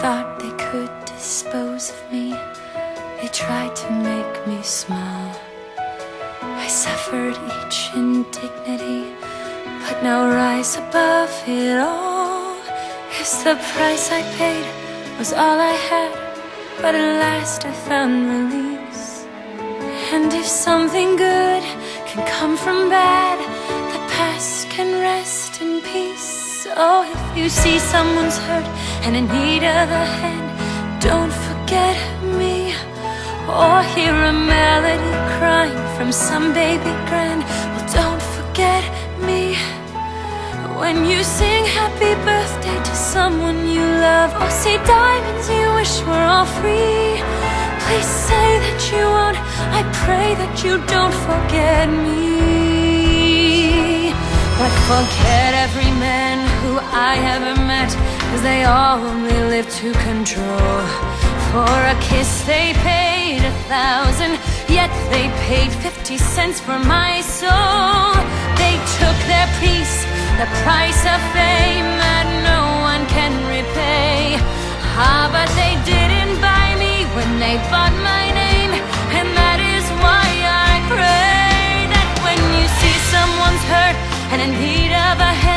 thought they could dispose of me. They tried to make me small. I suffered each indignity, but now rise above it all. Yes, the price I paid was all I had, but at last I found release. And if something good can come from bad, the past can rest in peace. Oh, if you see someone's hurt and in need of a hand, don't forget me. Or hear a melody crying from some baby grand, well, don't forget me. When you sing happy birthday to someone you love, or see diamonds you wish were all free, please say that you won't. I pray that you don't forget me. But forget every man who I ever met, 'cause they all only live to control. For a kiss they paid 1,000, yet they paid 50 cents for my soul. They took their piece, the price of fame that no one can repay. Ah, but they didn't buy me when they bought my name, and that is why I pray that when you see someone's hurt and in need of a hand,